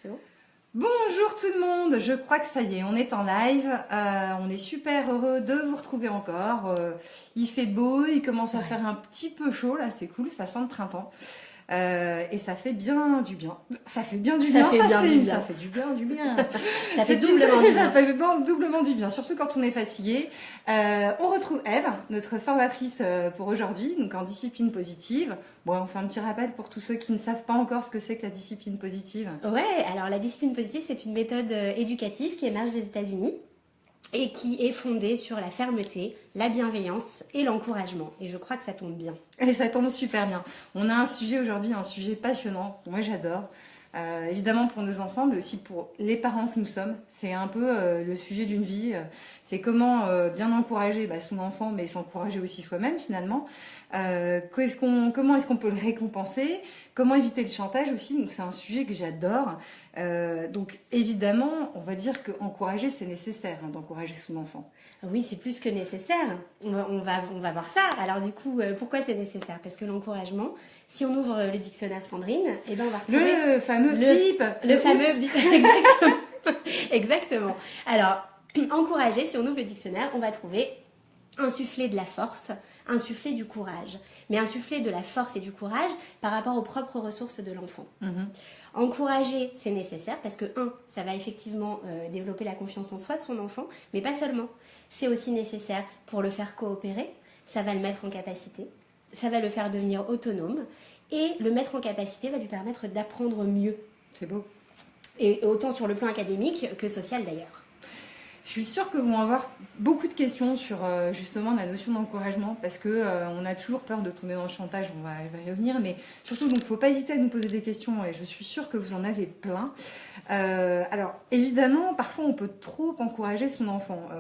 C'est bon? Bonjour tout le monde, je crois que ça y est, on est en live, on est super heureux de vous retrouver encore, il fait beau, il commence à faire un petit peu chaud là, c'est cool, ça sent le printemps. Et ça fait bien du bien. Ça fait bien du bien, ça fait du bien, du bien. Ça fait doublement du bien. Ça fait doublement du bien, surtout quand on est fatigué. On retrouve Eve, notre formatrice pour aujourd'hui, donc en discipline positive. Bon, on fait un petit rappel pour tous ceux qui ne savent pas encore ce que c'est que la discipline positive. Ouais, alors la discipline positive, c'est une méthode éducative qui émerge des États-Unis et qui est fondée sur la fermeté, la bienveillance et l'encouragement. Et je crois que ça tombe bien. Et ça tombe super bien. On a un sujet aujourd'hui, un sujet passionnant. Moi, j'adore. Évidemment pour nos enfants, mais aussi pour les parents que nous sommes. C'est un peu le sujet d'une vie. C'est comment bien encourager son enfant, mais s'encourager aussi soi-même finalement. Comment est-ce qu'on peut le récompenser? Comment éviter le chantage aussi? Donc c'est un sujet que j'adore. Donc évidemment, on va dire qu'encourager, c'est nécessaire d'encourager son enfant. Oui, c'est plus que nécessaire. On va voir ça. Alors du coup, pourquoi c'est nécessaire? Parce que l'encouragement, si on ouvre le dictionnaire Sandrine, eh ben on va retrouver le fameux bip. Le fameux bip. Exactement. Exactement. Alors, encourager, si on ouvre le dictionnaire, on va trouver insuffler de la force, insuffler du courage. Mais insuffler de la force et du courage par rapport aux propres ressources de l'enfant. Encourager, c'est nécessaire parce que, ça va effectivement développer la confiance en soi de son enfant, mais pas seulement. C'est aussi nécessaire pour le faire coopérer, ça va le mettre en capacité, ça va le faire devenir autonome, et le mettre en capacité va lui permettre d'apprendre mieux. C'est beau. Et autant sur le plan académique que social d'ailleurs. Je suis sûre que vous vont avoir beaucoup de questions sur justement la notion d'encouragement parce que on a toujours peur de tomber dans le chantage, on va y revenir, mais surtout donc faut pas hésiter à nous poser des questions et je suis sûre que vous en avez plein. Alors évidemment, parfois on peut trop encourager son enfant,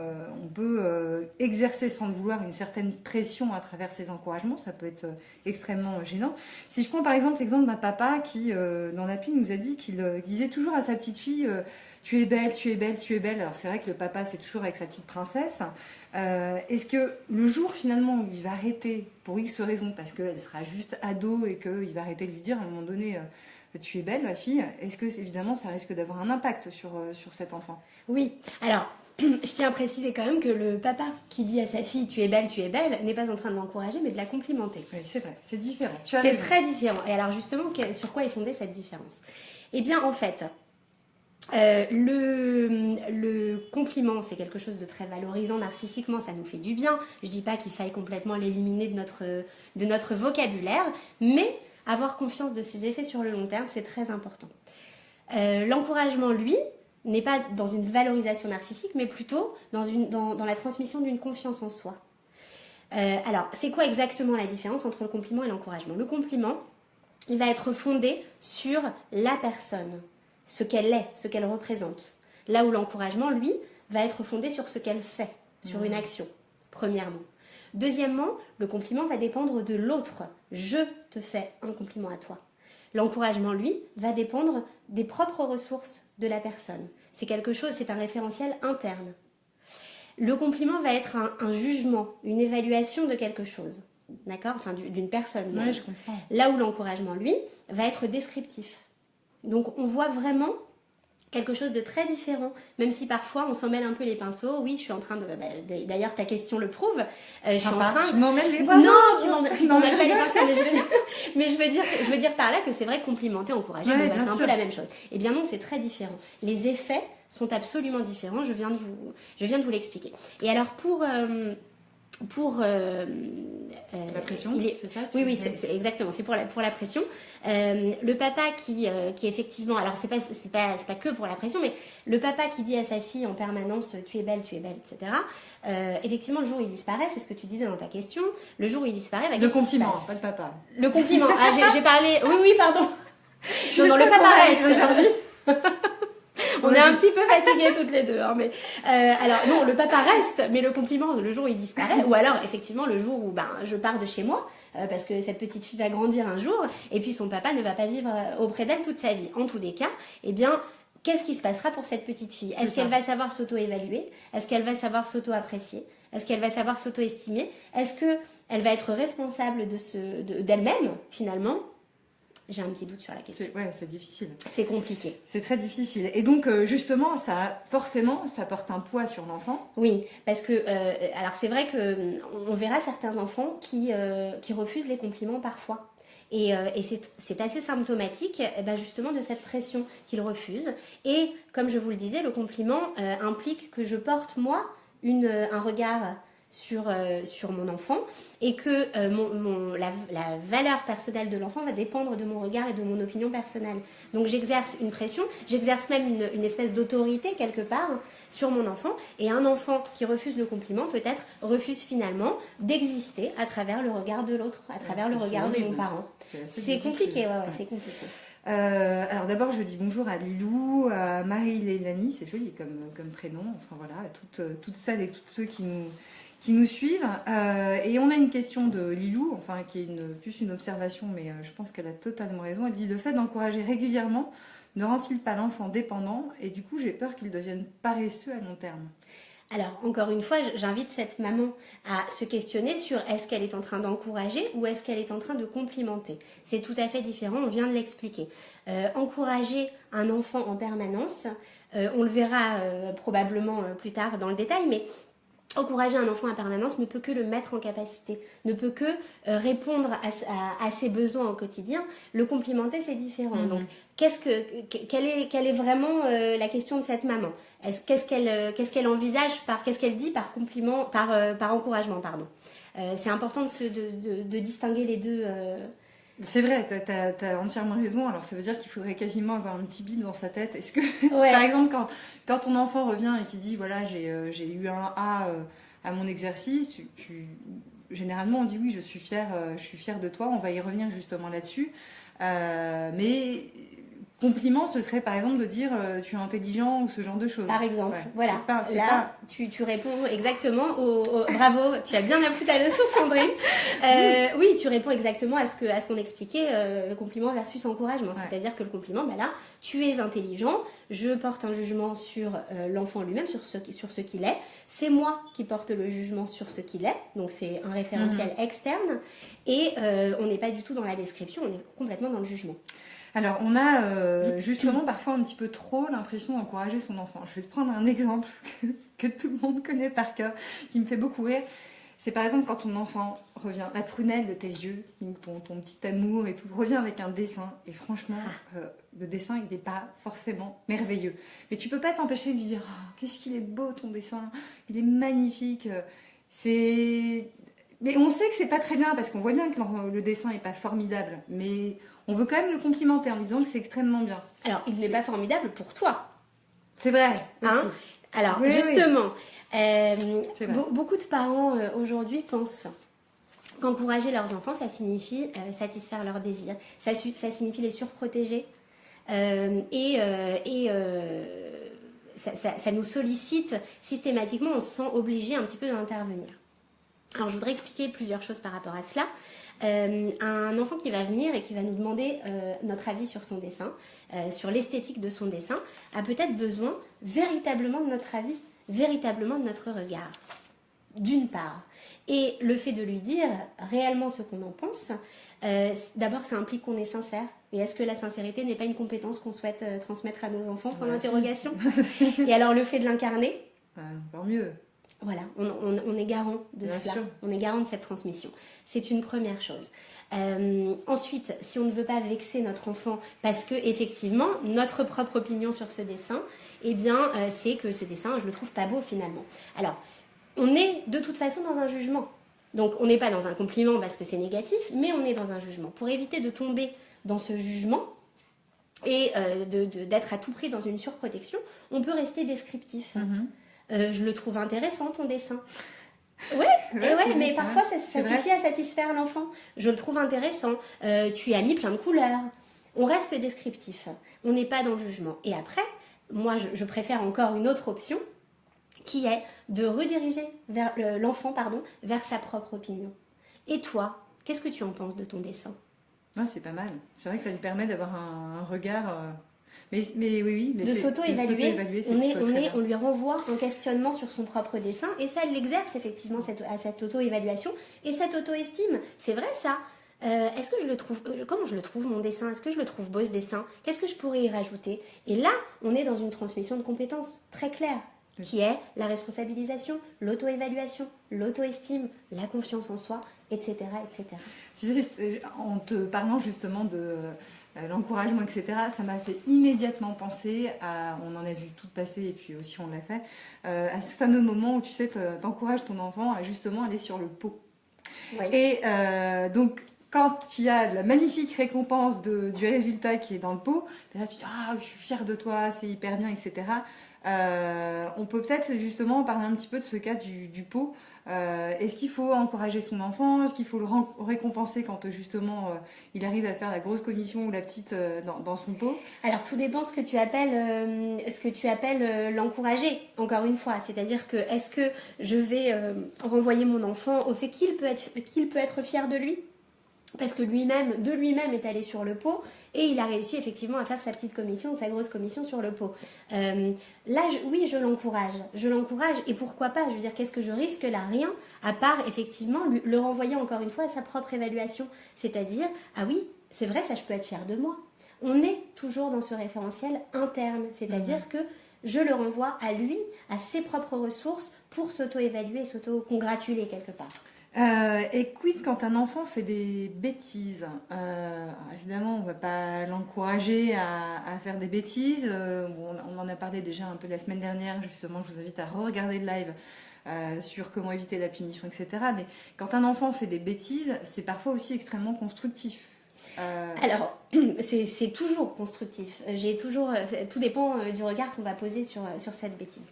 on peut exercer sans le vouloir une certaine pression à travers ces encouragements, ça peut être extrêmement gênant. Si je prends par exemple l'exemple d'un papa qui dans l'appli nous a dit qu'il disait toujours à sa petite fille tu es belle, tu es belle, tu es belle. Alors c'est vrai que le papa c'est toujours avec sa petite princesse. Est-ce que le jour finalement où il va arrêter pour X raison, parce qu'elle sera juste ado et qu'il va arrêter de lui dire à un moment donné tu es belle ma fille, est-ce que évidemment ça risque d'avoir un impact sur cet enfant? Oui, alors je tiens à préciser quand même que le papa qui dit à sa fille tu es belle n'est pas en train de l'encourager mais de la complimenter. Oui, c'est vrai, c'est différent. C'est très différent. Et alors justement, sur quoi est fondée cette différence? Eh bien en fait, le compliment, c'est quelque chose de très valorisant narcissiquement, ça nous fait du bien. Je dis pas qu'il faille complètement l'éliminer de notre vocabulaire, mais avoir confiance de ses effets sur le long terme, c'est très important. L'encouragement, lui, n'est pas dans une valorisation narcissique, mais plutôt dans la transmission d'une confiance en soi. Alors, c'est quoi exactement la différence entre le compliment et l'encouragement? Le compliment, il va être fondé sur la personne, ce qu'elle est, ce qu'elle représente. Là où l'encouragement, lui, va être fondé sur ce qu'elle fait, sur une action, premièrement. Deuxièmement, le compliment va dépendre de l'autre. Je te fais un compliment à toi. L'encouragement, lui, va dépendre des propres ressources de la personne. C'est quelque chose, c'est un référentiel interne. Le compliment va être un jugement, une évaluation de quelque chose. D'accord? Enfin, d'une personne. Oui, je comprends. Là où l'encouragement, lui, va être descriptif. Donc on voit vraiment quelque chose de très différent, même si parfois on s'en mêle un peu les pinceaux. Oui, je suis en train de... d'ailleurs, ta question le prouve. Je suis en train... Tu m'emmènes les pinceaux? Non, tu m'emmènes pas les pinceaux, mais je veux dire par là que c'est vrai que complimenter, encourager, ouais, c'est un peu la même chose. Eh bien non, c'est très différent. Les effets sont absolument différents, je viens de vous l'expliquer. Et alors pour la pression, c'est ça? Oui, c'est exactement, c'est pour la pression. Le papa qui effectivement, alors c'est pas que pour la pression, mais le papa qui dit à sa fille en permanence tu es belle, etc. Effectivement, le jour où il disparaît, c'est ce que tu disais dans ta question, le jour où il disparaît, le compliment, pas le papa. Le compliment. Ah, j'ai parlé. Oui, pardon. Non, le papa reste aujourd'hui. On est un petit peu fatigués toutes les deux, hein, mais alors non, le papa reste, mais le compliment le jour où il disparaît, ou alors effectivement le jour où je pars de chez moi, parce que cette petite fille va grandir un jour, et puis son papa ne va pas vivre auprès d'elle toute sa vie. En tous les cas, eh bien, qu'est-ce qui se passera pour cette petite fille? Est-ce qu'elle va savoir s'auto-évaluer? Est-ce qu'elle va savoir s'auto-apprécier? Est-ce qu'elle va savoir s'auto-estimer? Est-ce qu'elle va être responsable d'elle-même finalement? j'ai un petit doute sur la question. Ouais, c'est difficile. C'est compliqué. C'est très difficile. Et donc, justement, forcément, ça porte un poids sur l'enfant. Oui, parce que, alors c'est vrai qu'on verra certains enfants qui refusent les compliments parfois. Et c'est assez symptomatique justement de cette pression qu'ils refusent. Et comme je vous le disais, le compliment implique que je porte moi un regard sur mon enfant et que la valeur personnelle de l'enfant va dépendre de mon regard et de mon opinion personnelle. Donc j'exerce une pression, j'exerce même une espèce d'autorité quelque part sur mon enfant, et un enfant qui refuse le compliment peut-être refuse finalement d'exister à travers le regard de l'autre, à travers le regard de mon parent. C'est compliqué, c'est compliqué. Alors d'abord je dis bonjour à Lilou, à Marie-Lélanie, c'est joli comme prénom, enfin voilà, à toutes celles et tous ceux qui nous suivent. Et on a une question de Lilou, enfin qui est plus une observation, mais je pense qu'elle a totalement raison. Elle dit: le fait d'encourager régulièrement ne rend-il pas l'enfant dépendant? Et du coup j'ai peur qu'il devienne paresseux à long terme. Alors, encore une fois, j'invite cette maman à se questionner sur est-ce qu'elle est en train d'encourager ou est-ce qu'elle est en train de complimenter. C'est tout à fait différent, on vient de l'expliquer. Encourager un enfant en permanence, on le verra probablement plus tard dans le détail, mais encourager un enfant en permanence ne peut que le mettre en capacité, ne peut que répondre à ses besoins au quotidien. Le complimenter, c'est différent. Donc, quelle est vraiment la question de cette maman? Qu'est-ce qu'elle envisage qu'est-ce qu'elle dit par compliment, par encouragement, pardon. C'est important de distinguer les deux. C'est vrai, t'as entièrement raison. Alors ça veut dire qu'il faudrait quasiment avoir un petit bip dans sa tête. Est-ce que, ouais. Par exemple, quand ton enfant revient et qui dit voilà j'ai eu un A à mon exercice, généralement on dit oui, je suis fière de toi. On va y revenir justement là-dessus. Mais compliment, ce serait par exemple de dire tu es intelligent ou ce genre de choses. Par exemple, voilà. C'est pas... Tu réponds exactement bravo, tu as bien appris ta leçon, Sandrine. Oui, tu réponds exactement à ce qu'on expliquait, compliment versus encouragement. Ouais. C'est-à-dire que le compliment, là, tu es intelligent, je porte un jugement sur l'enfant lui-même, sur ce qu'il est. C'est moi qui porte le jugement sur ce qu'il est, donc c'est un référentiel externe. Et on n'est pas du tout dans la description, on est complètement dans le jugement. Alors, on a justement parfois un petit peu trop l'impression d'encourager son enfant. Je vais te prendre un exemple que tout le monde connaît par cœur, qui me fait beaucoup rire. C'est par exemple quand ton enfant revient, la prunelle de tes yeux, ton petit amour et tout, revient avec un dessin. Et franchement, le dessin, il n'est pas forcément merveilleux. Mais tu peux pas t'empêcher de lui dire oh, qu'est-ce qu'il est beau ton dessin, il est magnifique. Mais on sait que c'est pas très bien parce qu'on voit bien que le dessin est pas formidable. Mais on veut quand même le complimenter en disant que c'est extrêmement bien. Alors, il n'est pas formidable pour toi. C'est vrai. Hein? Alors, oui, justement, oui. Beaucoup de parents aujourd'hui pensent qu'encourager leurs enfants, ça signifie satisfaire leurs désirs. Ça signifie les surprotéger. Ça nous sollicite systématiquement, on se sent obligé un petit peu d'intervenir. Alors, je voudrais expliquer plusieurs choses par rapport à cela. Un enfant qui va venir et qui va nous demander notre avis sur son dessin, sur l'esthétique de son dessin, a peut-être besoin véritablement de notre avis, véritablement de notre regard, d'une part. Et le fait de lui dire réellement ce qu'on en pense, d'abord ça implique qu'on est sincère. Et est-ce que la sincérité n'est pas une compétence qu'on souhaite transmettre à nos enfants pour l'interrogation? Et alors le fait de l'incarner, encore mieux. Voilà, on est garant de Bien cela, sûr. On est garant de cette transmission. C'est une première chose. Ensuite, si on ne veut pas vexer notre enfant, parce que effectivement, notre propre opinion sur ce dessin, eh bien, c'est que ce dessin, je le trouve pas beau finalement. Alors, on est de toute façon dans un jugement. Donc, on n'est pas dans un compliment parce que c'est négatif, mais on est dans un jugement. Pour éviter de tomber dans ce jugement et d'être à tout prix dans une surprotection, on peut rester descriptif. Je le trouve intéressant ton dessin. Ouais, mais parfois ça suffit à satisfaire l'enfant. Je le trouve intéressant. Tu y as mis plein de couleurs. On reste descriptif. On n'est pas dans le jugement. Et après, moi je préfère encore une autre option qui est de rediriger l'enfant vers sa propre opinion. Et toi, qu'est-ce que tu en penses de ton dessin? C'est pas mal. C'est vrai que ça lui permet d'avoir un regard... Mais oui, mais de s'auto-évaluer, on lui renvoie un questionnement sur son propre dessin et ça l'exerce effectivement à cette auto-évaluation et cette auto-estime. C'est vrai ça. Est-ce que je le trouve, comment je le trouve mon dessin? Est-ce que je le trouve beau ce dessin? Qu'est-ce que je pourrais y rajouter? Et là, on est dans une transmission de compétences très claire, qui est la responsabilisation, l'auto-évaluation, l'auto-estime, la confiance en soi, etc., etc. Tu sais, en te parlant justement de l'encouragement, etc., ça m'a fait immédiatement penser à, on en a vu tout passer et puis aussi on l'a fait, à ce fameux moment où tu sais, t'encourages ton enfant à justement aller sur le pot. Oui. Et donc, quand il y a la magnifique récompense du résultat qui est dans le pot, là tu dis ah je suis fière de toi, c'est hyper bien, etc. On peut peut-être justement parler un petit peu de ce cas du pot. Est-ce qu'il faut encourager son enfant? Est-ce qu'il faut le récompenser quand justement il arrive à faire la grosse commission ou la petite dans son pot? Alors tout dépend ce que tu appelles l'encourager, encore une fois. C'est-à-dire que est-ce que je vais renvoyer mon enfant au fait qu'il peut être fier de lui? Parce que de lui-même est allé sur le pot et il a réussi effectivement à faire sa petite commission, sa grosse commission sur le pot. Là, oui, je l'encourage et pourquoi pas, je veux dire, qu'est-ce que je risque là? Rien, à part effectivement le renvoyer encore une fois à sa propre évaluation. C'est-à-dire, ah oui, c'est vrai, ça je peux être fière de moi. On est toujours dans ce référentiel interne, c'est-à-dire que je le renvoie à lui, à ses propres ressources pour s'auto-évaluer, s'auto-congratuler quelque part. Et quid quand un enfant fait des bêtises? Évidemment, on ne va pas l'encourager à faire des bêtises. On en a parlé déjà un peu la semaine dernière. Justement, je vous invite à re-regarder le live sur comment éviter la punition, etc. Mais quand un enfant fait des bêtises, c'est parfois aussi extrêmement constructif. Alors, c'est toujours constructif. Tout dépend du regard qu'on va poser sur cette bêtise.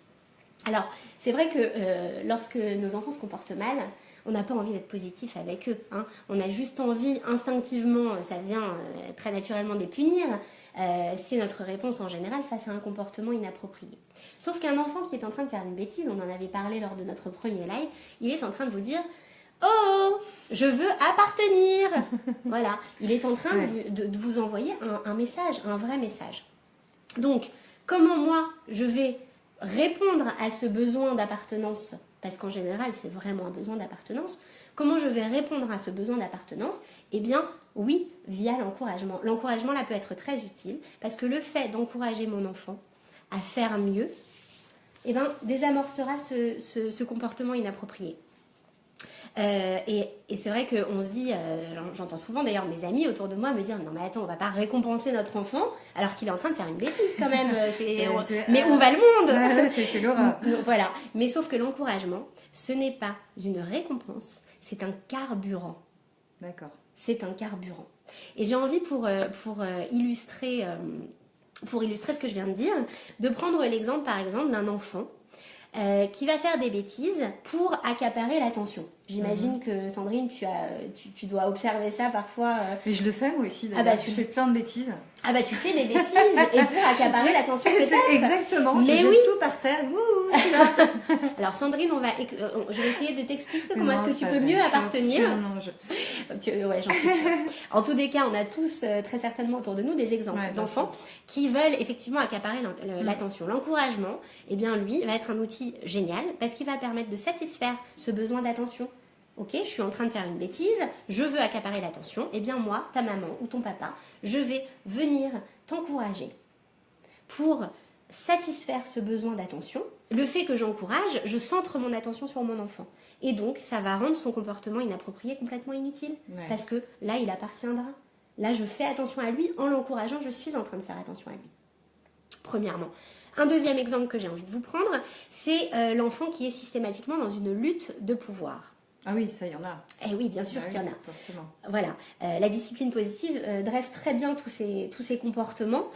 Alors, c'est vrai que lorsque nos enfants se comportent mal, on n'a pas envie d'être positif avec eux. Hein. On a juste envie, instinctivement, ça vient très naturellement de les punir. C'est notre réponse en général face à un comportement inapproprié. Sauf qu'un enfant qui est en train de faire une bêtise, on en avait parlé lors de notre premier live, il est en train de vous dire « Oh, je veux appartenir !» Voilà, il est en train de vous envoyer un message, un vrai message. Donc, comment moi, je vais répondre à ce besoin d'appartenance, parce qu'en général, c'est vraiment un besoin d'appartenance. Comment je vais répondre à ce besoin d'appartenance? Eh bien, oui, via l'encouragement. L'encouragement, là, peut être très utile, parce que le fait d'encourager mon enfant à faire mieux, eh bien, désamorcera ce comportement inapproprié. Et c'est vrai qu'on se dit, j'entends souvent d'ailleurs mes amis autour de moi me dire non mais attends, on va pas récompenser notre enfant alors qu'il est en train de faire une bêtise quand même. Mais où va le monde? C'est l'horreur. Voilà. Mais sauf que l'encouragement, ce n'est pas une récompense, c'est un carburant. D'accord. C'est un carburant. Et j'ai envie pour illustrer ce que je viens de dire, de prendre l'exemple par exemple d'un enfant qui va faire des bêtises pour accaparer l'attention. J'imagine que Sandrine, tu dois observer ça parfois. Mais je le fais moi aussi. Ah bah, je fais plein de bêtises. Ah bah tu fais des bêtises et pour accaparer l'attention peut-être. Exactement. Mais je oui. jette tout par terre. Alors Sandrine, je vais essayer de t'expliquer comment est-ce que tu peux mieux appartenir. Ouais, j'en suis sûre. En tous les cas, on a tous très certainement autour de nous des exemples d'enfants qui veulent effectivement accaparer l'attention. L'encouragement, eh bien lui, va être un outil génial parce qu'il va permettre de satisfaire ce besoin d'attention. Ok, je suis en train de faire une bêtise, je veux accaparer l'attention, et bien moi, ta maman ou ton papa, je vais venir t'encourager pour satisfaire ce besoin d'attention. Le fait que j'encourage, je centre mon attention sur mon enfant. Et donc, ça va rendre son comportement inapproprié complètement inutile. Ouais. Parce que là, il appartiendra. Là, je fais attention à lui. En l'encourageant, je suis en train de faire attention à lui. Premièrement. Un deuxième exemple que j'ai envie de vous prendre, c'est l'enfant qui est systématiquement dans une lutte de pouvoir. Ah oui, ça, il y en a. Eh oui, bien sûr qu'il y en a. Forcément. Voilà. La discipline positive dresse très bien tous ces comportements.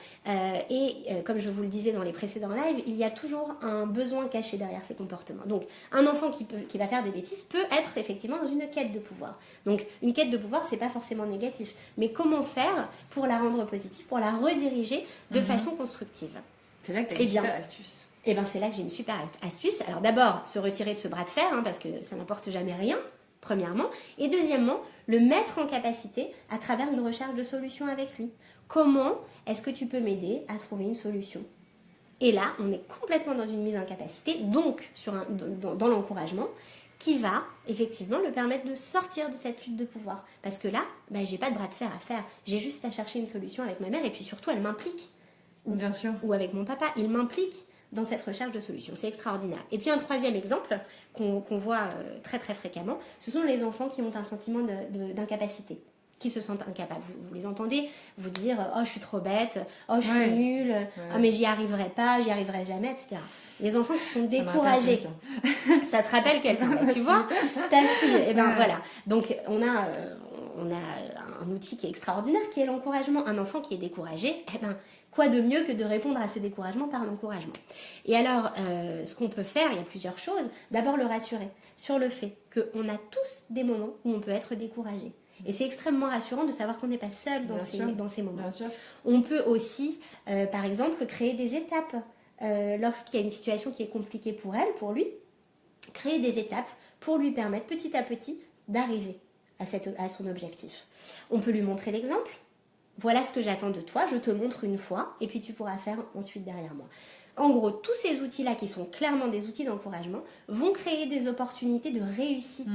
Comme je vous le disais dans les précédents lives, il y a toujours un besoin caché derrière ces comportements. Donc, un enfant qui va faire des bêtises peut être effectivement dans une quête de pouvoir. Donc, une quête de pouvoir, c'est pas forcément négatif. Mais comment faire pour la rendre positive, pour la rediriger de façon constructive? C'est là que tu as une super astuce. Et bien c'est là que j'ai une super astuce. Alors d'abord, se retirer de ce bras de fer, parce que ça n'apporte jamais rien, premièrement. Et deuxièmement, le mettre en capacité à travers une recherche de solution avec lui. Comment est-ce que tu peux m'aider à trouver une solution? Et là, on est complètement dans une mise en capacité, donc dans l'encouragement. qui va effectivement le permettre de sortir de cette lutte de pouvoir. Parce que là, j'ai pas de bras de fer à faire. J'ai juste à chercher une solution avec ma mère et puis surtout, elle m'implique. Bien sûr. Ou avec mon papa, il m'implique dans cette recherche de solutions. C'est extraordinaire. Et puis un troisième exemple qu'on voit très très fréquemment, ce sont les enfants qui ont un sentiment d'incapacité, qui se sentent incapables. Vous les entendez vous dire « Oh, je suis trop bête, oh, je suis nulle, oh, mais j'y arriverai pas, j'y arriverai jamais, etc. » Les enfants qui sont découragés. Ça te rappelle quelqu'un, tu vois, ta fille. Et ben voilà. Donc on a un outil qui est extraordinaire, qui est l'encouragement. Un enfant qui est découragé, quoi de mieux que de répondre à ce découragement par l'encouragement. Et alors, ce qu'on peut faire, il y a plusieurs choses. D'abord, le rassurer sur le fait qu'on a tous des moments où on peut être découragé. Et c'est extrêmement rassurant de savoir qu'on n'est pas seul dans ces moments. Bien sûr. On peut aussi, par exemple, créer des étapes. Lorsqu'il y a une situation qui est compliquée pour elle, pour lui, créer des étapes pour lui permettre petit à petit d'arriver à son objectif. On peut lui montrer l'exemple. Voilà ce que j'attends de toi, je te montre une fois et puis tu pourras faire ensuite derrière moi. En gros, tous ces outils-là qui sont clairement des outils d'encouragement vont créer des opportunités de réussite.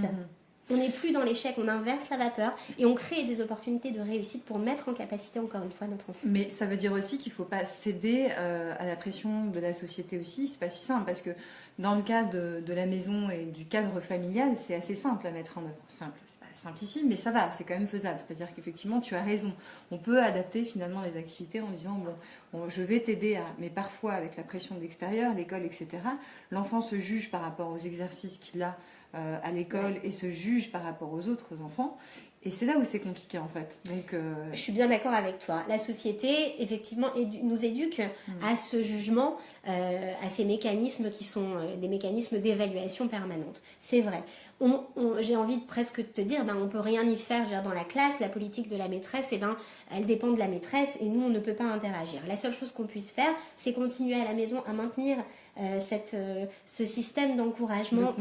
On n'est plus dans l'échec, on inverse la vapeur et on crée des opportunités de réussite pour mettre en capacité encore une fois notre enfant. Mais ça veut dire aussi qu'il ne faut pas céder à la pression de la société aussi, c'est pas si simple parce que dans le cas de la maison et du cadre familial, c'est assez simple à mettre en œuvre. Simple, c'est pas simplissime, mais ça va, c'est quand même faisable. C'est-à-dire qu'effectivement, tu as raison. On peut adapter finalement les activités en disant bon, je vais t'aider à... Mais parfois, avec la pression de l'extérieur, l'école, etc., l'enfant se juge par rapport aux exercices qu'il a à l'école et se juge par rapport aux autres enfants. Et c'est là où c'est compliqué en fait. Donc, je suis bien d'accord avec toi. La société, effectivement, nous éduque à ce jugement, à ces mécanismes qui sont des mécanismes d'évaluation permanente. C'est vrai. J'ai envie de presque te dire, on peut rien y faire. Dans la classe, la politique de la maîtresse, elle dépend de la maîtresse et nous, on ne peut pas interagir. La seule chose qu'on puisse faire, c'est continuer à la maison à maintenir ce système d'encouragement,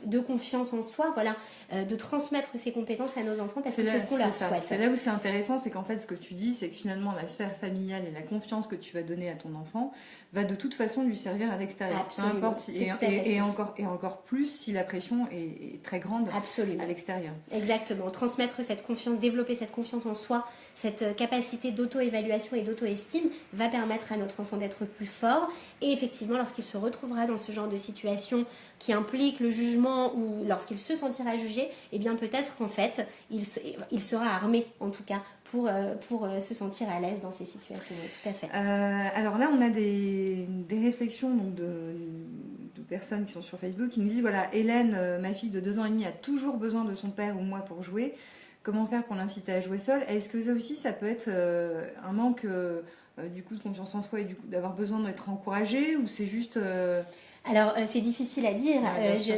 de confiance en soi, voilà, de transmettre ces compétences à nos enfants parce que c'est ce qu'on leur souhaite. C'est là où c'est intéressant, c'est qu'en fait ce que tu dis, c'est que finalement la sphère familiale et la confiance que tu vas donner à ton enfant va de toute façon lui servir à l'extérieur. Peu importe, et encore plus si la pression est très grande à l'extérieur. Exactement, transmettre cette confiance, développer cette confiance en soi, cette capacité d'auto-évaluation et d'auto-estime va permettre à notre enfant d'être plus fort et effectivement lorsqu'il se retrouvera dans ce genre de situation qui implique le jugement ou lorsqu'il se sentira jugé, eh bien peut-être qu'en fait il sera armé en tout cas pour se sentir à l'aise dans ces situations. Tout à fait. Alors là on a des réflexions donc, de personnes qui sont sur Facebook qui nous disent voilà, Hélène, ma fille de 2 ans et demi a toujours besoin de son père ou moi pour jouer. Comment faire pour l'inciter à jouer seule? Est-ce que ça aussi, ça peut être un manque du coup de confiance en soi et du coup d'avoir besoin d'être encouragée ou c'est juste... Alors, c'est difficile à dire.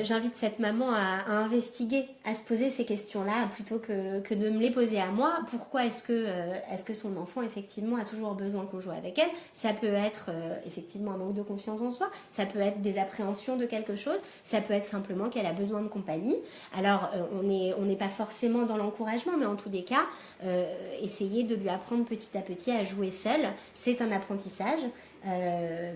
J'invite cette maman à investiguer, à se poser ces questions-là plutôt que de me les poser à moi. Pourquoi est-ce que son enfant, effectivement, a toujours besoin qu'on joue avec elle? Ça peut être, effectivement, un manque de confiance en soi. Ça peut être des appréhensions de quelque chose. Ça peut être simplement qu'elle a besoin de compagnie. Alors, on n'est pas forcément dans l'encouragement, mais en tous des cas, essayer de lui apprendre petit à petit à jouer seule. C'est un apprentissage.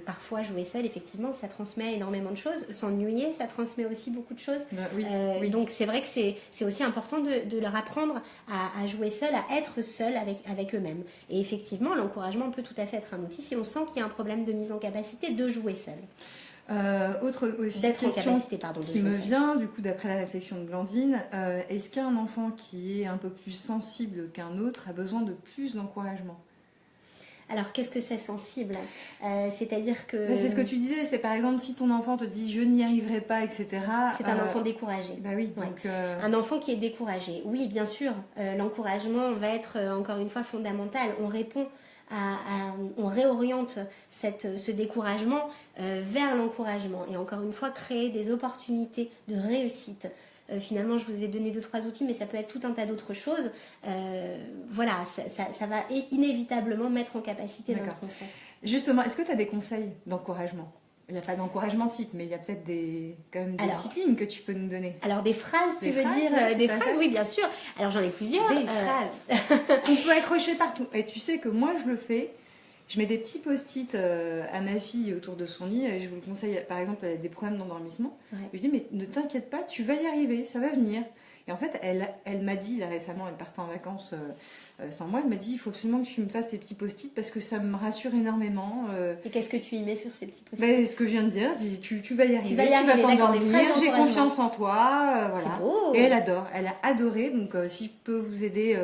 Parfois jouer seul effectivement ça transmet énormément de choses, s'ennuyer ça transmet aussi beaucoup de choses. Oui. Donc c'est vrai que c'est aussi important de leur apprendre à jouer seul, à être seul avec eux-mêmes et effectivement l'encouragement peut tout à fait être un outil si on sent qu'il y a un problème de mise en capacité de jouer seul. Autre question qui me vient du coup d'après la réflexion de Blandine, est-ce qu'un enfant qui est un peu plus sensible qu'un autre a besoin de plus d'encouragement? Alors, qu'est-ce que c'est sensible? C'est-à-dire que... C'est ce que tu disais, c'est par exemple si ton enfant te dit « je n'y arriverai pas », etc. C'est un enfant découragé. Bah oui, ouais. Donc, un enfant qui est découragé. Oui, bien sûr, l'encouragement va être encore une fois fondamental. On répond on réoriente ce découragement vers l'encouragement. Et encore une fois, créer des opportunités de réussite. Finalement, je vous ai donné 2-3 outils, mais ça peut être tout un tas d'autres choses. Voilà, ça va inévitablement mettre en capacité notre enfant. Justement, est-ce que tu as des conseils d'encouragement? Il n'y a pas d'encouragement type, mais il y a peut-être quand même des petites lignes que tu peux nous donner. Alors des phrases, tu veux dire? Des phrases, oui, bien sûr. Alors j'en ai plusieurs. Des phrases qu'on peut accrocher partout. Et tu sais que moi, je le fais. Je mets des petits post-it à ma fille autour de son lit. Et je vous le conseille, par exemple, elle a des problèmes d'endormissement. Ouais. Je lui dis, mais ne t'inquiète pas, tu vas y arriver, ça va venir. Et en fait, elle m'a dit, là récemment, elle partait en vacances sans moi, elle m'a dit, il faut absolument que tu me fasses tes petits post-it parce que ça me rassure énormément. Et qu'est-ce que tu y mets sur ces petits post-it? Ben, ce que je viens de dire, je dis, tu vas y arriver, vas y arriver, tu vas d'accord, des t'endormir, phrases j'ai d'encouragement. confiance en toi. Voilà. C'est beau. Et elle adore, elle a adoré, donc si je peux vous aider,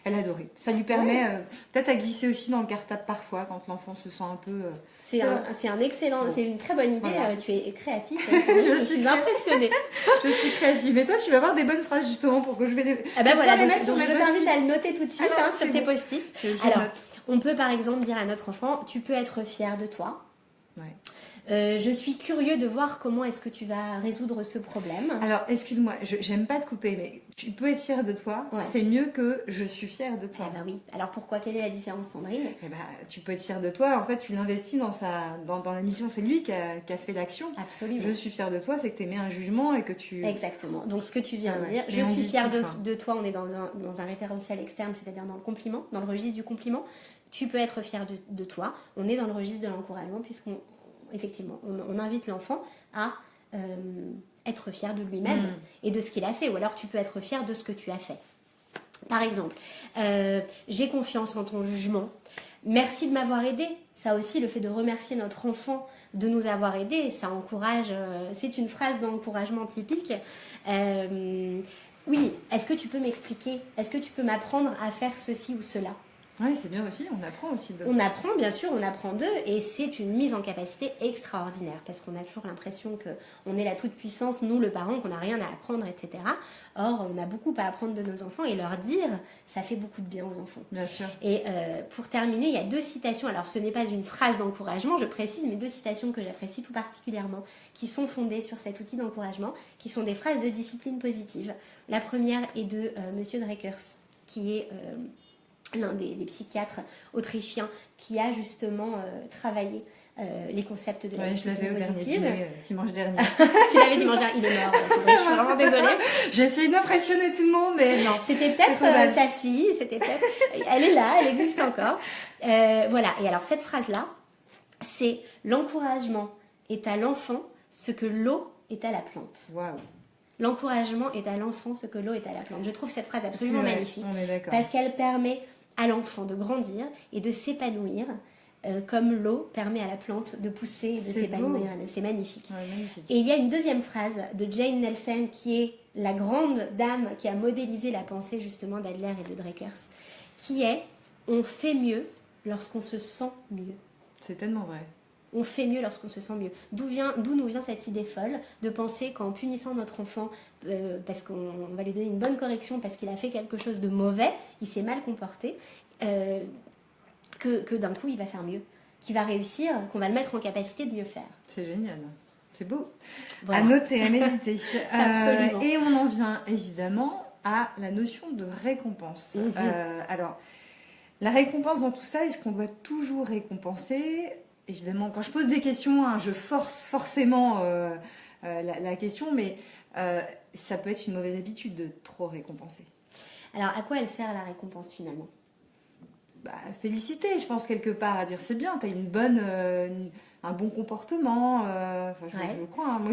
elle a adoré. Ça lui permet peut-être à glisser aussi dans le cartable parfois quand l'enfant se sent un peu... C'est un excellent, c'est une très bonne idée. Voilà. Tu es créative. Je suis impressionnée. Je suis créative. Et toi, tu vas avoir des bonnes phrases justement pour que je vais les... Ah ben voilà, les mettre donc sur mes je t'invite post-it. à le noter tout de suite Alors, sur c'est tes bon. post-it. Je Alors, note. on peut par exemple dire à notre enfant, tu peux être fier de toi. Ouais. Je suis curieux de voir comment est-ce que tu vas résoudre ce problème. Alors, excuse-moi, j'aime pas te couper, mais tu peux être fière de toi. Ouais. C'est mieux que je suis fière de toi. Ah bah oui. Alors pourquoi? Quelle est la différence, Sandrine? Eh ben, tu peux être fière de toi. En fait, tu l'investis dans la mission. C'est lui qui a fait l'action. Absolument. Je suis fière de toi, c'est que tu émets un jugement et que tu... Exactement. Donc ce que tu viens de Ouais. dire, Mais je on suis dit fière tout ça. de toi, on est dans un référentiel externe, c'est-à-dire dans le compliment, dans le registre du compliment. Tu peux être fier de toi. On est dans le registre de l'encouragement puisqu'on effectivement, on invite l'enfant à être fier de lui-même et de ce qu'il a fait. Ou alors tu peux être fier de ce que tu as fait. Par exemple, j'ai confiance en ton jugement. Merci de m'avoir aidé. Ça aussi, le fait de remercier notre enfant de nous avoir aidés, ça encourage. C'est une phrase d'encouragement typique. Oui, est-ce que tu peux m'expliquer? Est-ce que tu peux m'apprendre à faire ceci ou cela? Oui, c'est bien aussi. On apprend aussi. On apprend, bien sûr, on apprend d'eux et c'est une mise en capacité extraordinaire parce qu'on a toujours l'impression qu'on est la toute-puissance, nous, le parent, qu'on n'a rien à apprendre, etc. Or, on a beaucoup à apprendre de nos enfants et leur dire, ça fait beaucoup de bien aux enfants. Bien sûr. Et pour terminer, il y a 2 citations. Alors, ce n'est pas une phrase d'encouragement, je précise, mais 2 citations que j'apprécie tout particulièrement, qui sont fondées sur cet outil d'encouragement, qui sont des phrases de discipline positive. La première est de Monsieur Drekers, qui est... l'un des psychiatres autrichiens qui a justement travaillé les concepts de la Ouais, je l'avais discipline au dernier positive. dîner, dimanche dernier. Tu l'avais dimanche dernier, il est mort, je suis vraiment désolée. J'ai essayé d'impressionner tout le monde, mais non. C'était peut-être C'est dommage. sa fille, c'était peut-être... Elle est là, elle existe encore. Voilà, et alors cette phrase-là, c'est « L'encouragement est à l'enfant ce que l'eau est à la plante ». Waouh. L'encouragement est à l'enfant ce que l'eau est à la plante. Je trouve cette phrase absolument C'est vrai, magnifique. on est d'accord. Parce qu'elle permet à l'enfant de grandir et de s'épanouir comme l'eau permet à la plante de pousser et de C'est s'épanouir. beau. C'est magnifique. Ouais, magnifique. Et il y a une deuxième phrase de Jane Nelson qui est la grande dame qui a modélisé la pensée justement d'Adler et de Drekers, qui est « On fait mieux lorsqu'on se sent mieux ». C'est tellement vrai. On fait mieux lorsqu'on se sent mieux. D'où nous vient cette idée folle de penser qu'en punissant notre enfant, parce qu'on va lui donner une bonne correction parce qu'il a fait quelque chose de mauvais, il s'est mal comporté, que d'un coup il va faire mieux, qu'il va réussir, qu'on va le mettre en capacité de mieux faire. C'est génial. C'est beau. Voilà. À noter, à méditer. Absolument. Et on en vient évidemment à la notion de récompense. Alors, la récompense dans tout ça, est-ce qu'on doit toujours récompenser ? Évidemment, quand je pose des questions, hein, je force forcément la question, mais ça peut être une mauvaise habitude de trop récompenser. Alors, à quoi elle sert la récompense finalement ? Bah, féliciter, je pense, quelque part, à dire c'est bien, tu as un bon comportement, je crois. Hein, moi,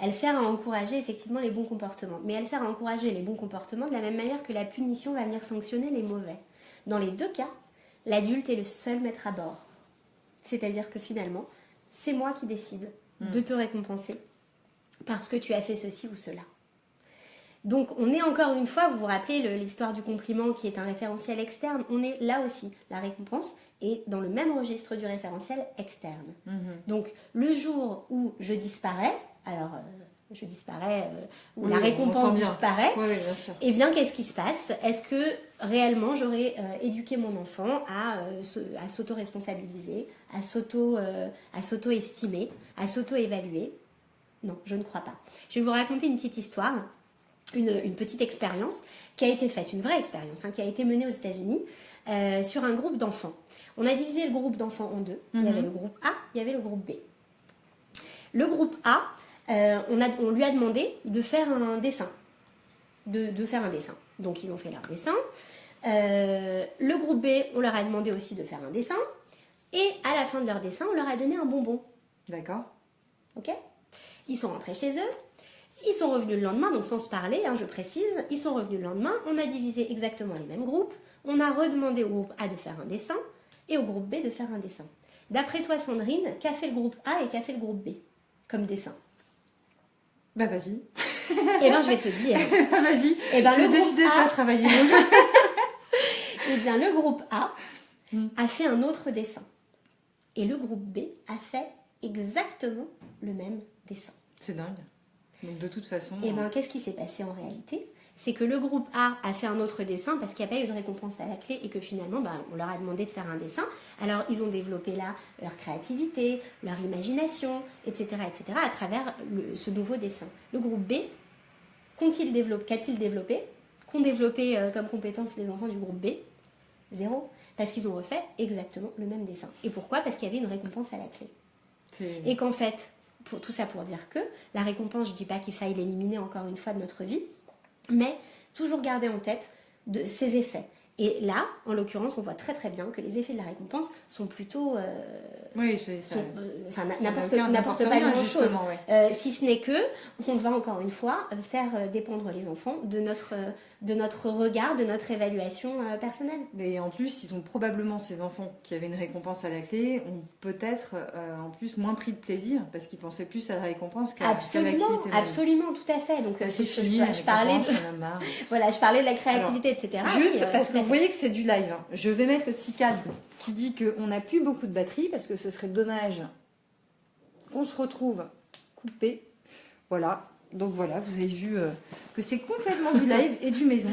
Elle sert à encourager effectivement les bons comportements. Mais elle sert à encourager les bons comportements de la même manière que la punition va venir sanctionner les mauvais. Dans les 2 cas, l'adulte est le seul maître à bord. C'est-à-dire que finalement, c'est moi qui décide de te récompenser parce que tu as fait ceci ou cela. Donc, on est encore une fois, vous vous rappelez l'histoire du compliment qui est un référentiel externe, on est là aussi. La récompense est dans le même registre du référentiel externe. Donc, le jour où je disparais, alors je disparais, où la récompense disparaît, bien sûr. eh bien, qu'est-ce qui se passe ? Est-ce que réellement j'aurais éduqué mon enfant à s'auto-responsabiliser, à s'auto-estimer, à s'auto-évaluer ? Non, je ne crois pas. Je vais vous raconter une petite histoire. Une petite expérience qui a été faite, une vraie expérience, hein, qui a été menée aux États-Unis sur un groupe d'enfants. On a divisé le groupe d'enfants en 2. Il y avait le groupe A, il y avait le groupe B. Le groupe A, on lui a demandé de faire un dessin. De faire un dessin. Donc ils ont fait leur dessin. Le groupe B, on leur a demandé aussi de faire un dessin. Et à la fin de leur dessin, on leur a donné un bonbon. D'accord. Ok ? Ils sont rentrés chez eux. Ils sont revenus le lendemain, donc sans se parler, je précise. Ils sont revenus le lendemain. On a divisé exactement les mêmes groupes. On a redemandé au groupe A de faire un dessin et au groupe B de faire un dessin. D'après toi, Sandrine, qu'a fait le groupe A et qu'a fait le groupe B comme dessin? Bah vas-y. Eh bien, je vais te le dire. Vas-y. Eh ben, J'ai décidé de pas travailler. Eh bien, le groupe A a fait un autre dessin. Et le groupe B a fait exactement le même dessin. C'est dingue. Donc de toute façon... Et bien, qu'est-ce qui s'est passé en réalité? C'est que le groupe A a fait un autre dessin parce qu'il n'y a pas eu de récompense à la clé et que finalement, on leur a demandé de faire un dessin. Alors, ils ont développé là leur créativité, leur imagination, etc., à travers ce nouveau dessin. Le groupe B, qu'a-t-il développé? Qu'ont développé comme compétence les enfants du groupe B? 0. Parce qu'ils ont refait exactement le même dessin. Et pourquoi? Parce qu'il y avait une récompense à la clé. Et qu'en fait, tout ça pour dire que la récompense, je ne dis pas qu'il faille l'éliminer encore une fois de notre vie, mais toujours garder en tête de ses effets. Et là, en l'occurrence, on voit très très bien que les effets de la récompense sont plutôt... oui, n'apportent pas grand-chose. Ouais. Si ce n'est que, on va encore une fois faire dépendre les enfants de notre regard, de notre évaluation personnelle. Et en plus, ils ont probablement, ces enfants qui avaient une récompense à la clé, ont peut-être en plus moins pris de plaisir parce qu'ils pensaient plus à la récompense qu'à l'activité même. Absolument, tout à fait. Donc, je parlais de la créativité, etc. Juste parce que vous voyez que c'est du live. Je vais mettre le petit cadre qui dit qu'on n'a plus beaucoup de batterie parce que ce serait dommage qu'on se retrouve coupé. Voilà. Donc voilà, vous avez vu que c'est complètement du live et du maison.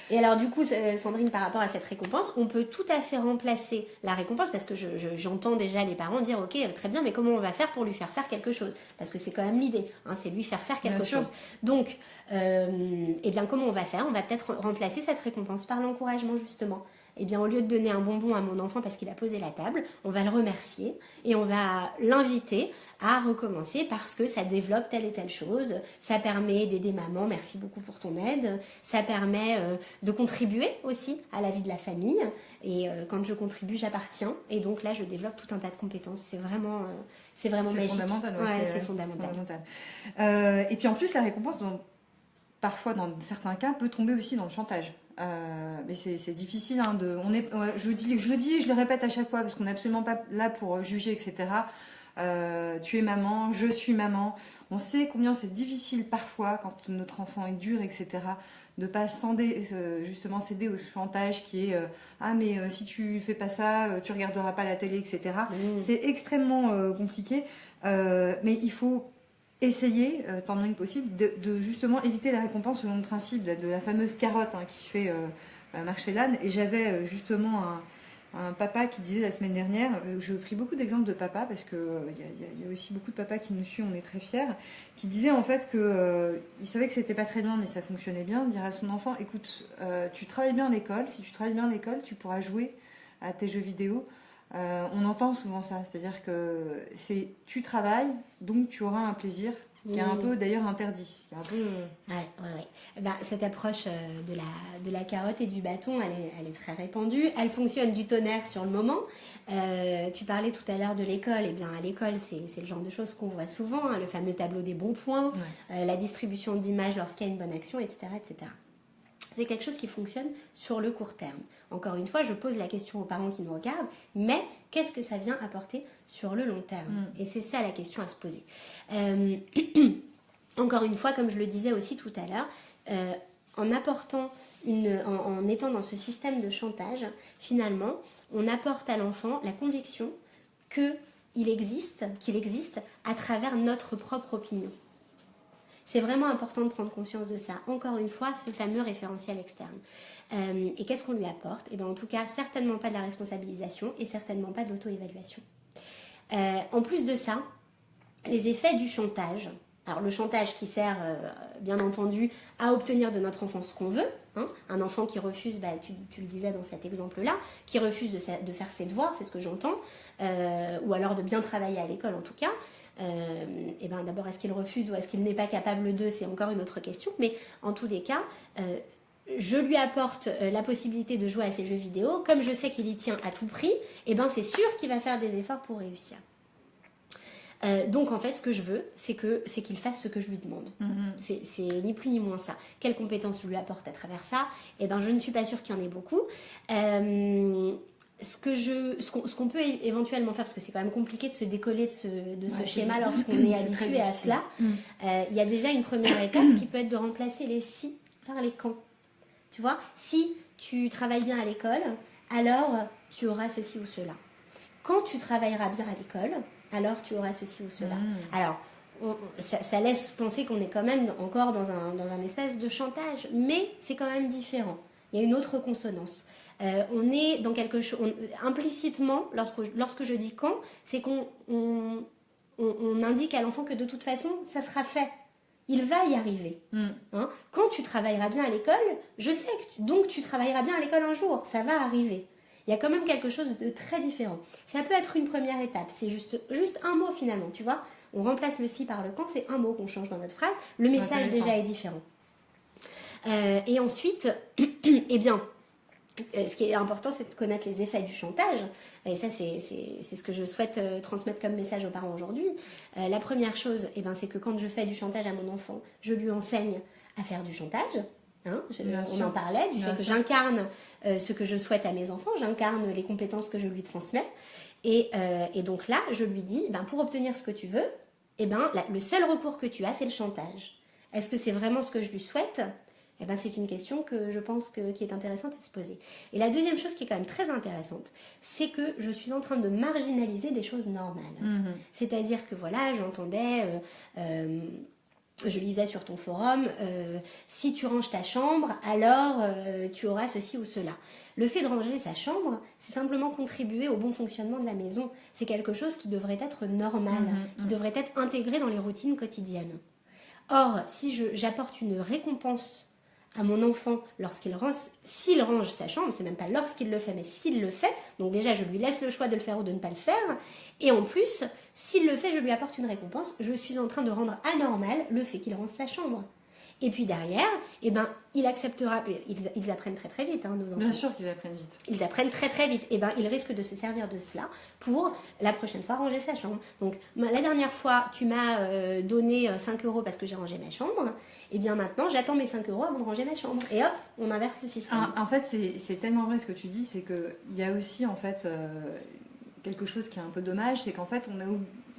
Et alors du coup, Sandrine, par rapport à cette récompense, on peut tout à fait remplacer la récompense parce que j'entends déjà les parents dire « Ok, très bien, mais comment on va faire pour lui faire quelque chose ?» Parce que c'est quand même l'idée, c'est lui faire quelque chose. Donc, eh bien, comment on va faire? On va peut-être remplacer cette récompense par l'encouragement, justement. Eh bien, au lieu de donner un bonbon à mon enfant parce qu'il a posé la table, on va le remercier et on va l'inviter à recommencer parce que ça développe telle et telle chose, ça permet d'aider maman, merci beaucoup pour ton aide, ça permet de contribuer aussi à la vie de la famille et quand je contribue, j'appartiens et donc là, je développe tout un tas de compétences. C'est vraiment magique. Fondamental, c'est fondamental. Et puis en plus, la récompense, parfois dans certains cas, peut tomber aussi dans le chantage. Mais c'est difficile. Je le dis, je le répète à chaque fois parce qu'on n'est absolument pas là pour juger, etc. Tu es maman, je suis maman. On sait combien c'est difficile parfois quand notre enfant est dur, etc. De pas justement céder au chantage qui est mais si tu fais pas ça, tu regarderas pas la télé, etc. C'est extrêmement compliqué. Mais il faut essayer, tant que possible, de justement éviter la récompense selon le principe de la fameuse carotte qui fait marcher l'âne. Et j'avais justement un papa qui disait la semaine dernière, je pris beaucoup d'exemples de papas parce qu'il y a aussi beaucoup de papas qui nous suivent, on est très fiers, qui disait en fait qu'il savait que c'était pas très bien mais ça fonctionnait bien, dire à son enfant, écoute, tu travailles bien à l'école, si tu travailles bien à l'école, tu pourras jouer à tes jeux vidéo. On entend souvent ça, c'est-à-dire que tu travailles, donc tu auras un plaisir qui est un peu d'ailleurs interdit. Ouais. Cette approche de la carotte et du bâton, elle est très répandue. Elle fonctionne du tonnerre sur le moment. Tu parlais tout à l'heure de l'école. Eh bien, à l'école, c'est le genre de choses qu'on voit souvent, le fameux tableau des bons points, la distribution d'images lorsqu'il y a une bonne action, etc., etc. C'est quelque chose qui fonctionne sur le court terme. Encore une fois, je pose la question aux parents qui nous regardent, mais qu'est-ce que ça vient apporter sur le long terme? Et c'est ça la question à se poser. Encore une fois, comme je le disais aussi tout à l'heure, en étant dans ce système de chantage, finalement, on apporte à l'enfant la conviction qu'il existe à travers notre propre opinion. C'est vraiment important de prendre conscience de ça. Encore une fois, ce fameux référentiel externe. Et qu'est-ce qu'on lui apporte? Eh bien, en tout cas, certainement pas de la responsabilisation et certainement pas de l'auto-évaluation. En plus de ça, les effets du chantage. Alors, le chantage qui sert, bien entendu, à obtenir de notre enfant ce qu'on veut. Un enfant qui refuse, tu le disais dans cet exemple-là, qui refuse de faire ses devoirs, c'est ce que j'entends, ou alors de bien travailler à l'école en tout cas. D'abord, est-ce qu'il refuse ou est-ce qu'il n'est pas capable de? C'est encore une autre question. Mais en tous les cas, je lui apporte la possibilité de jouer à ses jeux vidéo, comme je sais qu'il y tient à tout prix, et ben c'est sûr qu'il va faire des efforts pour réussir. Donc en fait, ce que je veux, c'est qu'il fasse ce que je lui demande. C'est ni plus ni moins ça. Quelles compétences je lui apporte à travers ça? Eh ben, je ne suis pas sûre qu'il y en ait beaucoup. Ce qu'on peut éventuellement faire, parce que c'est quand même compliqué de se décoller de ce schéma lorsqu'on est habitué à cela, il y a déjà une première étape qui peut être de remplacer les si par les quand. Tu vois, si tu travailles bien à l'école, alors tu auras ceci ou cela. Quand tu travailleras bien à l'école, alors tu auras ceci ou cela. Alors, ça laisse penser qu'on est quand même encore dans un espèce de chantage, mais c'est quand même différent. Il y a une autre consonance. On est dans quelque chose... implicitement, lorsque je dis quand, c'est qu'on indique à l'enfant que de toute façon, ça sera fait. Il va y arriver. Hein? Quand tu travailleras bien à l'école, je sais que donc tu travailleras bien à l'école un jour. Ça va arriver. Il y a quand même quelque chose de très différent. Ça peut être une première étape. C'est juste un mot finalement, tu vois. On remplace le si par le quand, c'est un mot qu'on change dans notre phrase. Le message déjà est différent. Et ensuite, eh bien, ce qui est important, c'est de connaître les effets du chantage. Et ça, c'est ce que je souhaite transmettre comme message aux parents aujourd'hui. La première chose, eh ben, c'est que quand je fais du chantage à mon enfant, je lui enseigne à faire du chantage. Hein, on en parlait du fait que j'incarne ce que je souhaite à mes enfants, j'incarne les compétences que je lui transmets. Et donc là, je lui dis, ben, pour obtenir ce que tu veux, eh ben, le seul recours que tu as, c'est le chantage. Est-ce que c'est vraiment ce que je lui souhaite? Eh ben, c'est une question que je pense qui est intéressante à se poser. Et la deuxième chose qui est quand même très intéressante, c'est que je suis en train de marginaliser des choses normales. C'est-à-dire que voilà, j'entendais... je lisais sur ton forum, si tu ranges ta chambre, alors tu auras ceci ou cela. Le fait de ranger sa chambre, c'est simplement contribuer au bon fonctionnement de la maison. C'est quelque chose qui devrait être normal, qui devrait être intégré dans les routines quotidiennes. Or, si j'apporte une récompense à mon enfant s'il range sa chambre, c'est même pas lorsqu'il le fait, mais s'il le fait, donc déjà je lui laisse le choix de le faire ou de ne pas le faire, et en plus, s'il le fait, je lui apporte une récompense, je suis en train de rendre anormal le fait qu'il range sa chambre. Et puis derrière, eh ben, il acceptera, ils apprennent très très vite, hein, nos enfants. Bien sûr qu'ils apprennent vite. Ils apprennent très très vite. Et ben, il risque de se servir de cela pour la prochaine fois ranger sa chambre. Donc la dernière fois, tu m'as donné 5 € parce que j'ai rangé ma chambre. Et bien maintenant, j'attends mes 5 € avant de ranger ma chambre. Et hop, on inverse le système. En fait, c'est tellement vrai ce que tu dis, c'est qu'il y a aussi en fait quelque chose qui est un peu dommage, c'est qu'en fait, on a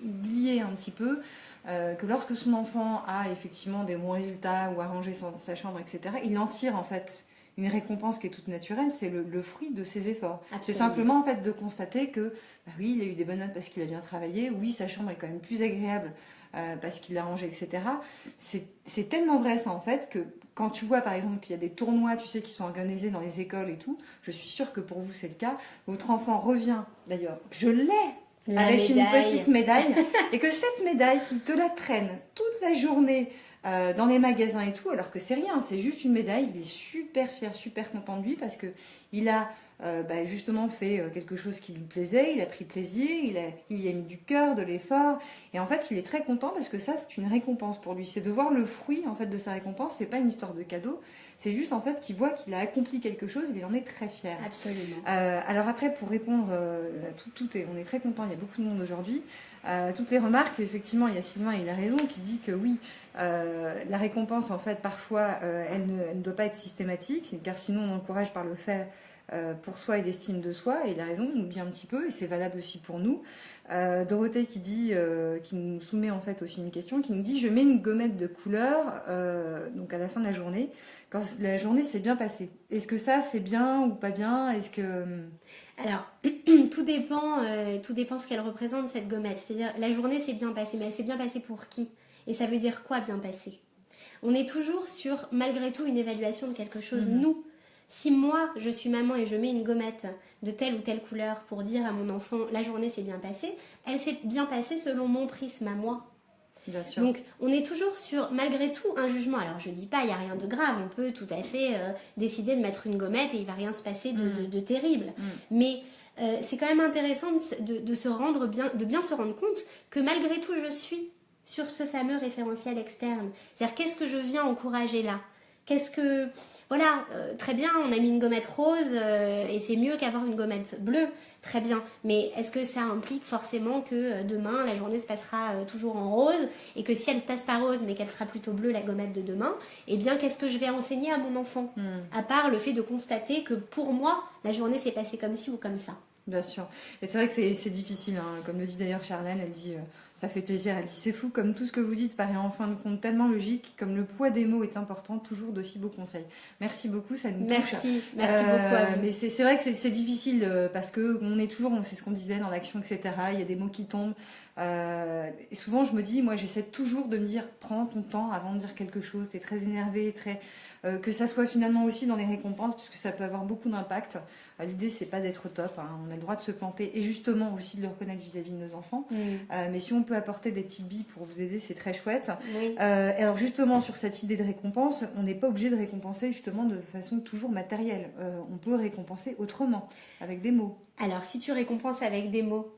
oublié un petit peu que lorsque son enfant a effectivement des bons résultats ou a rangé sa chambre, etc., il en tire en fait une récompense qui est toute naturelle, c'est le fruit de ses efforts. Absolument. C'est simplement en fait de constater que bah oui, il a eu des bonnes notes parce qu'il a bien travaillé, oui, sa chambre est quand même plus agréable parce qu'il l'a rangée, etc. C'est tellement vrai ça en fait que quand tu vois par exemple qu'il y a des tournois, tu sais, qui sont organisés dans les écoles et tout, je suis sûre que pour vous c'est le cas, votre enfant revient, d'ailleurs, je l'ai avec une petite médaille, et que cette médaille, il te la traîne toute la journée dans les magasins et tout, alors que c'est rien, c'est juste une médaille. Il est super fier, super content de lui parce que il a justement fait quelque chose qui lui plaisait, il a pris plaisir, il y a mis du cœur, de l'effort, et en fait il est très content parce que ça c'est une récompense pour lui, c'est de voir le fruit en fait de sa récompense, c'est pas une histoire de cadeau, c'est juste en fait qu'il voit qu'il a accompli quelque chose et il en est très fier. Absolument. Alors après, pour répondre à on est très content, il y a beaucoup de monde aujourd'hui. Toutes les remarques, effectivement, il y a Sylvain, il a raison, qui dit que oui, la récompense, en fait, parfois, elle ne doit pas être systématique, car sinon on encourage par le fait pour soi et d'estime de soi, et il a raison, on oublie un petit peu, et c'est valable aussi pour nous. Dorothée qui dit, qui nous soumet en fait aussi une question, qui nous dit: je mets une gommette de couleur donc à la fin de la journée, quand la journée s'est bien passée. Est-ce que ça c'est bien ou pas bien? Est-ce que... Alors, tout dépend ce qu'elle représente cette gommette. C'est-à-dire, la journée s'est bien passée, mais elle s'est bien passée pour qui? Et ça veut dire quoi bien passé? On est toujours sur, malgré tout, une évaluation de quelque chose. Nous, si moi, je suis maman et je mets une gommette de telle ou telle couleur pour dire à mon enfant « la journée s'est bien passée », elle s'est bien passée selon mon prisme à moi. Bien sûr. Donc, on est toujours sur, malgré tout, un jugement. Alors, je dis pas, il n'y a rien de grave. On peut tout à fait décider de mettre une gommette et il va rien se passer de terrible. Mais c'est quand même intéressant de se rendre de bien se rendre compte que malgré tout, je suis sur ce fameux référentiel externe. C'est-à-dire, qu'est-ce que je viens encourager là? Qu'est-ce que... Voilà, très bien, on a mis une gommette rose et c'est mieux qu'avoir une gommette bleue, très bien. Mais est-ce que ça implique forcément que demain, la journée se passera toujours en rose et que si elle ne passe pas rose mais qu'elle sera plutôt bleue, la gommette de demain, eh bien, qu'est-ce que je vais enseigner à mon enfant? À part le fait de constater que pour moi, la journée s'est passée comme ci ou comme ça. Bien sûr. Et c'est vrai que c'est difficile, hein. Comme le dit d'ailleurs Charlène, elle dit ça fait plaisir. Elle dit c'est fou, comme tout ce que vous dites paraît en fin de compte tellement logique, comme le poids des mots est important, toujours d'aussi beaux conseils. Merci beaucoup, ça nous touche. Merci beaucoup à vous. Mais c'est vrai que c'est difficile parce que on est toujours, c'est ce qu'on disait dans l'action, etc. Il y a des mots qui tombent. Et souvent je me dis, moi j'essaie toujours de me dire prends ton temps avant de dire quelque chose. T'es très énervé, très que ça soit finalement aussi dans les récompenses, puisque ça peut avoir beaucoup d'impact. L'idée, c'est pas d'être top, hein. On a le droit de se planter et justement aussi de le reconnaître vis-à-vis de nos enfants. Mais si on peut apporter des petites billes pour vous aider, c'est très chouette. Oui. Alors justement, sur cette idée de récompense, on n'est pas obligé de récompenser justement de façon toujours matérielle. On peut récompenser autrement, avec des mots. Alors, si tu récompenses avec des mots,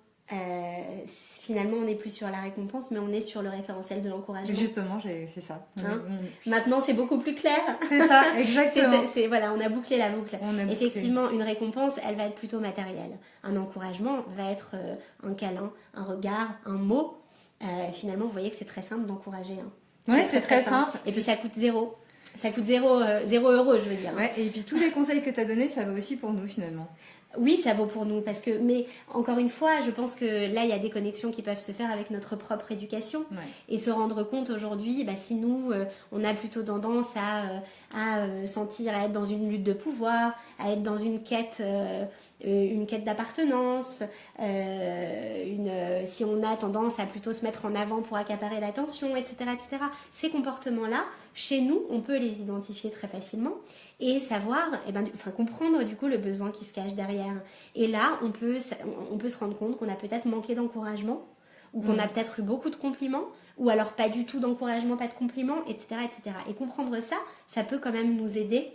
finalement, on n'est plus sur la récompense, mais on est sur le référentiel de l'encouragement. Justement, c'est ça. Hein Maintenant, c'est beaucoup plus clair. C'est ça, exactement. Voilà, on a bouclé la boucle. Bouclé. Effectivement, une récompense, elle va être plutôt matérielle. Un encouragement va être un câlin, un regard, un mot. Finalement, vous voyez que c'est très simple d'encourager. Hein. Oui, c'est très simple. Et puis, ça coûte zéro. Ça coûte 0 euros, je veux dire. Ouais, et puis, tous les conseils que tu as donnés, ça va aussi pour nous, finalement. Oui, ça vaut pour nous, mais encore une fois, je pense que là, il y a des connexions qui peuvent se faire avec notre propre éducation et se rendre compte aujourd'hui, si nous, on a plutôt tendance à sentir, à être dans une lutte de pouvoir, à être dans une quête d'appartenance, si on a tendance à plutôt se mettre en avant pour accaparer l'attention, etc., etc. Ces comportements-là, chez nous, on peut les identifier très facilement et savoir, comprendre du coup le besoin qui se cache derrière. Et là, on peut se rendre compte qu'on a peut-être manqué d'encouragement ou qu'on a peut-être eu beaucoup de compliments ou alors pas du tout d'encouragement, pas de compliments, etc., etc. Et comprendre ça, ça peut quand même nous aider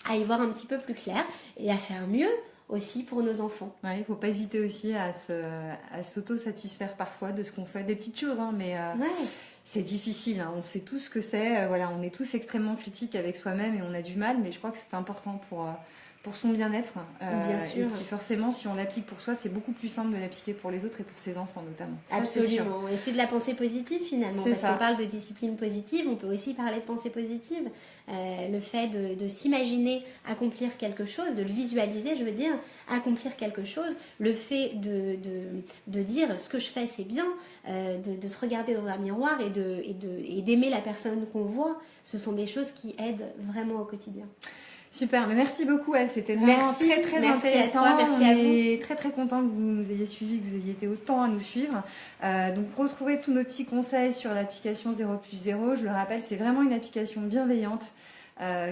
à y voir un petit peu plus clair et à faire mieux aussi pour nos enfants. Ouais, il ne faut pas hésiter aussi à s'auto-satisfaire parfois de ce qu'on fait, des petites choses, hein, mais c'est difficile, hein. On sait tous ce que c'est, voilà, on est tous extrêmement critiques avec soi-même et on a du mal, mais je crois que c'est important pour son bien-être. Bien sûr. Et puis forcément, si on l'applique pour soi, c'est beaucoup plus simple de l'appliquer pour les autres et pour ses enfants notamment. Absolument. Et c'est de la pensée positive finalement. Parce qu'on parle de discipline positive, on peut aussi parler de pensée positive. Le fait de s'imaginer accomplir quelque chose, de le visualiser, je veux dire, accomplir quelque chose. Le fait de dire ce que je fais c'est bien, de se regarder dans un miroir et d'aimer la personne qu'on voit, ce sont des choses qui aident vraiment au quotidien. Super, mais merci beaucoup, c'était vraiment très intéressant. Merci à vous. On est très contents que vous nous ayez suivis, que vous ayez été autant à nous suivre. Donc retrouvez tous nos petits conseils sur l'application 0+0. Je le rappelle, c'est vraiment une application bienveillante.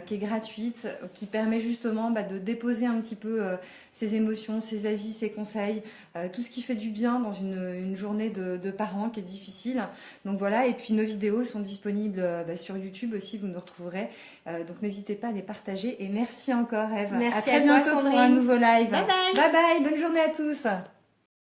Qui est gratuite, qui permet justement de déposer un petit peu ses émotions, ses avis, ses conseils, tout ce qui fait du bien dans une journée de parents qui est difficile. Donc voilà, et puis nos vidéos sont disponibles sur YouTube aussi, vous nous retrouverez. Donc n'hésitez pas à les partager. Et merci encore Ève. Merci à très bientôt toi, pour un nouveau live. Bye bye. Bye bye, bonne journée à tous.